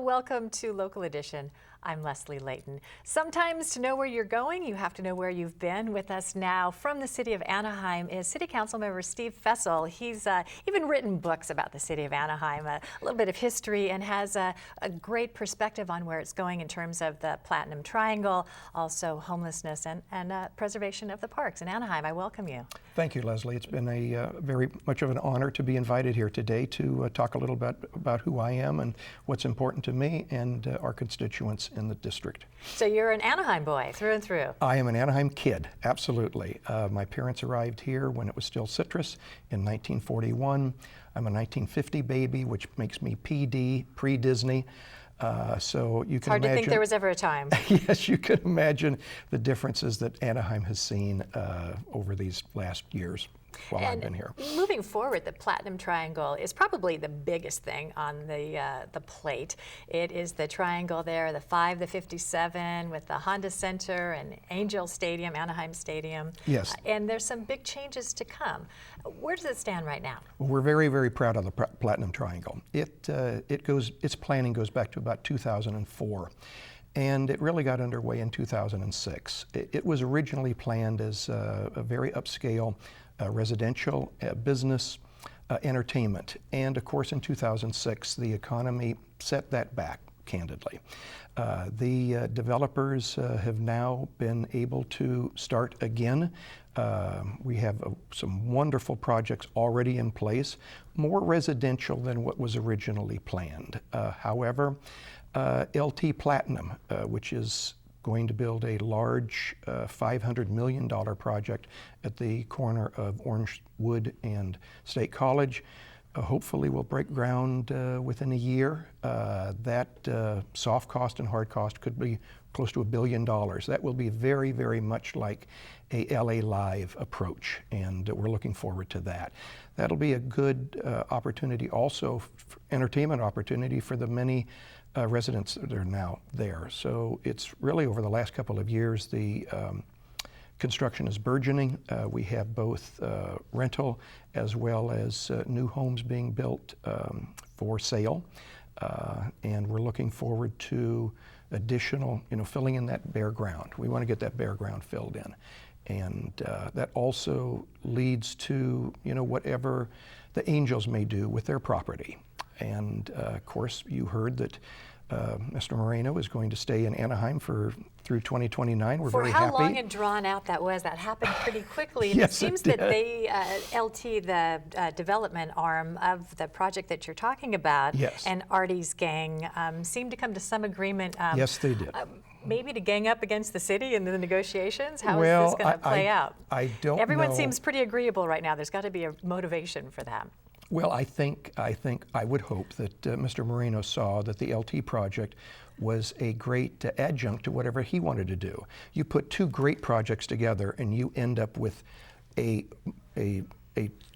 Welcome to Local Edition. I'm Leslie Layton. Sometimes to know where you're going, you have to know where you've been. With us now from the city of Anaheim is City Council member Steve Faessel. He's even written books about the city of Anaheim, a little bit of history, and has a great perspective on where it's going in terms of the Platinum Triangle, also homelessness and preservation of the parks in Anaheim. I welcome you. Thank you, Leslie. It's been a very much of an honor to be invited here today to talk a little bit about who I am and what's important to me and our constituents in the district. So you're an Anaheim boy through and through. I am an Anaheim kid, absolutely. My parents arrived here when it was still citrus in 1941. I'm a 1950 baby, which makes me PD, pre-Disney. So you can hard imagine, to think there was ever a time. Yes, you can imagine the differences that Anaheim has seen over these last years while I've been here. Moving forward, the Platinum Triangle is probably the biggest thing on the plate. It is the triangle there, the 5, the 57, with the Honda Center and Angel Stadium, Anaheim Stadium. Yes. And there's some big changes to come. Where does it stand right now? Well, we're very, very proud of the Platinum Triangle. Its planning goes back to about 2004. And it really got underway in 2006. It was originally planned as a very upscale residential, business, entertainment. And of course in 2006, the economy set that back, candidly. The developers have now been able to start again. We have some wonderful projects already in place, more residential than what was originally planned. However, LT Platinum, which is going to build a large $500 million project at the corner of Orangewood and State College, hopefully will break ground within a year. That soft cost and hard cost could be close to $1 billion. That will be very, very much like a LA Live approach, and we're looking forward to that. That'll be a good opportunity also, entertainment opportunity for the many residents that are now there. So it's really over the last couple of years, the construction is burgeoning. We have both rental as well as new homes being built for sale. And we're looking forward to additional, filling in that bare ground. We want to get that bare ground filled in. And that also leads to, whatever the Angels may do with their property. And of course, you heard that Mr. Moreno is going to stay in Anaheim through 2029. We're very happy. For how long and drawn out that was, that happened pretty quickly. And Yes, it seems it that they, LT, the development arm of the project that you're talking about, Yes. and Artie's gang seemed to come to some agreement. Yes, they did. Maybe to gang up against the city in the negotiations? How is Well, this going to play out? I don't know. Everyone seems pretty agreeable right now. There's got to be a motivation for that. Well, I would hope that Mr. Moreno saw that the LT project was a great adjunct to whatever he wanted to do. You put two great projects together and you end up with a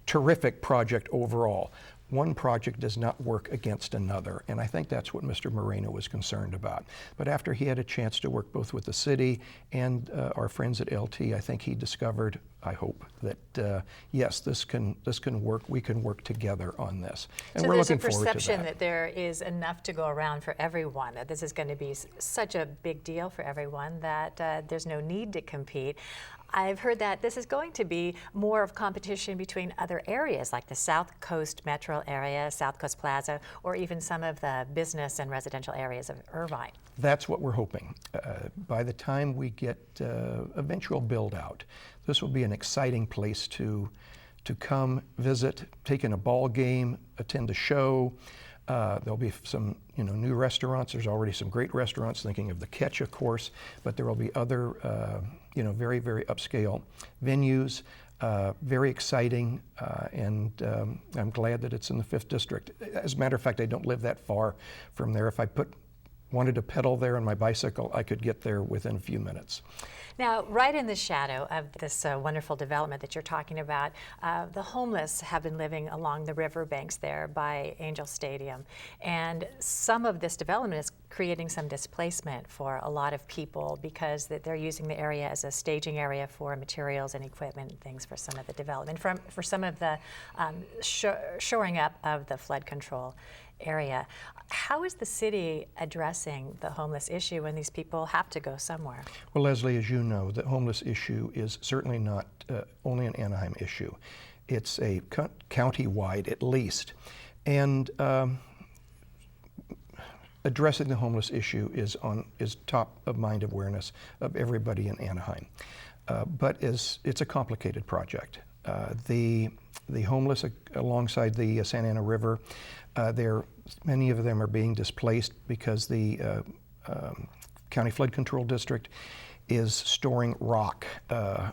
terrific project overall. One project does not work against another, and I think that's what Mr. Moreno was concerned about. But after he had a chance to work both with the city and our friends at LT, I think he discovered, I hope, that yes, this can work. We can work together on this, and so we're looking there's a forward to perception that. that there is enough to go around for everyone, that this is going to be such a big deal for everyone that there's no need to compete. I've heard that this is going to be more of competition between other areas like the South Coast Metro area, South Coast Plaza, or even some of the business and residential areas of Irvine. That's what we're hoping. By the time we get eventual build out, this will be an exciting place to come visit, take in a ball game, attend a show. There'll be some new restaurants. There's already some great restaurants, thinking of the Catch, of course, but there will be other very, very upscale venues. Very exciting, and I'm glad that it's in the 5th District. As a matter of fact, I don't live that far from there. If I wanted to pedal there on my bicycle, I could get there within a few minutes. Now, right in the shadow of this wonderful development that you're talking about, the homeless have been living along the riverbanks there by Angel Stadium. And some of this development is creating some displacement for a lot of people because they're using the area as a staging area for materials and equipment and things for some of the development, for some of the shoring up of the flood control. area. How is the city addressing the homeless issue when these people have to go somewhere? Well, Leslie, as you know, the homeless issue is certainly not only an Anaheim issue. It's a county-wide, at least. And addressing the homeless issue is top of mind awareness of everybody in Anaheim. But it's a complicated project. The homeless alongside the Santa Ana River, many of them are being displaced because the County Flood Control District is storing rock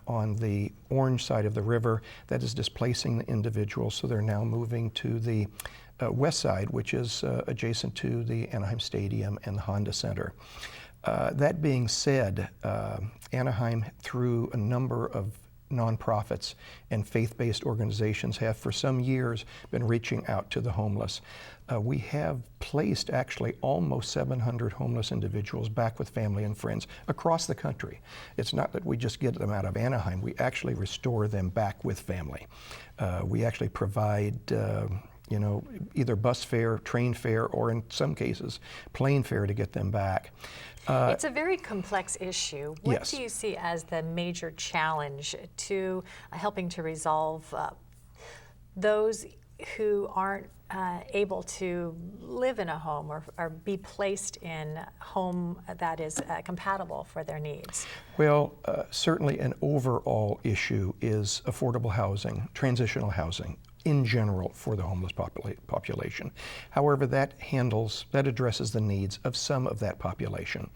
on the orange side of the river that is displacing the individuals. So they're now moving to the west side, which is adjacent to the Anaheim Stadium and the Honda Center. That being said, Anaheim, through a number of nonprofits and faith-based organizations, have for some years been reaching out to the homeless. We have placed actually almost 700 homeless individuals back with family and friends across the country. It's not that we just get them out of Anaheim, we actually restore them back with family. We actually provide either bus fare, train fare, or in some cases, plane fare to get them back. It's a very complex issue. What Yes. do you see as the major challenge to helping to resolve those who aren't able to live in a home or be placed in a home that is compatible for their needs? Well, certainly an overall issue is affordable housing, transitional housing in general for the homeless population. However, that addresses the needs of some of that population.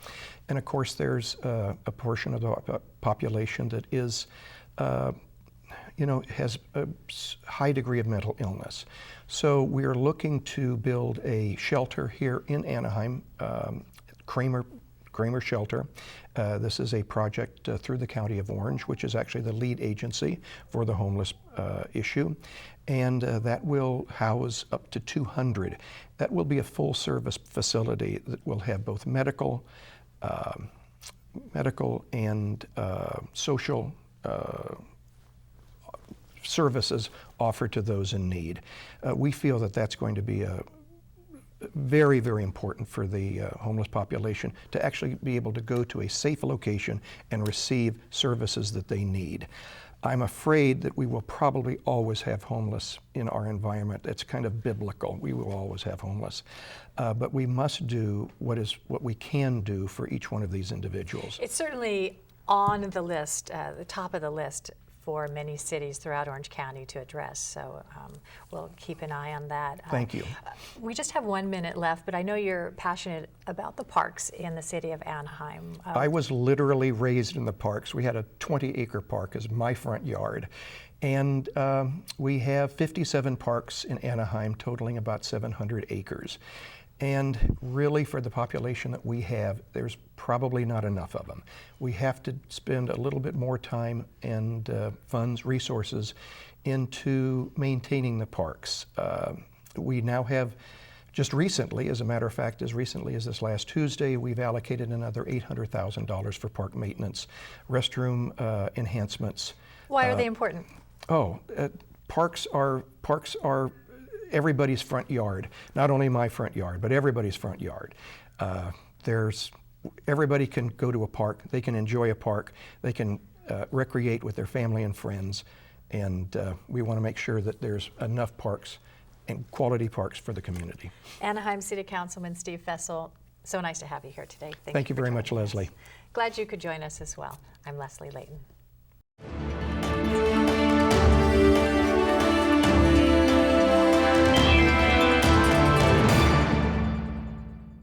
And of course, there's a portion of the population that is has a high degree of mental illness. So we are looking to build a shelter here in Anaheim, Kramer Shelter. This is a project through the County of Orange, which is actually the lead agency for the homeless issue. And that will house up to 200. That will be a full-service facility that will have both medical and social services offered to those in need. We feel that that's going to be very, very important for the homeless population to actually be able to go to a safe location and receive services that they need. I'm afraid that we will probably always have homeless in our environment. It's kind of biblical. We will always have homeless. But we must do what we can do for each one of these individuals. It's certainly on the list, the top of the list for many cities throughout Orange County to address. So we'll keep an eye on that. Thank you. We just have 1 minute left, but I know you're passionate about the parks in the city of Anaheim. I was literally raised in the parks. We had a 20-acre park as my front yard. And we have 57 parks in Anaheim, totaling about 700 acres. And really, for the population that we have, there's probably not enough of them. We have to spend a little bit more time and funds, resources into maintaining the parks. We now have, just recently, as a matter of fact, as recently as this last Tuesday, we've allocated another $800,000 for park maintenance, restroom enhancements. Why are they important? Parks are everybody's front yard, not only my front yard, but everybody's front yard. Everybody can go to a park, they can enjoy a park, they can recreate with their family and friends, and we want to make sure that there's enough parks and quality parks for the community. Anaheim City Councilman Steve Faessel, so nice to have you here today. Thank you very much, Leslie. Glad you could join us as well. I'm Leslie Layton.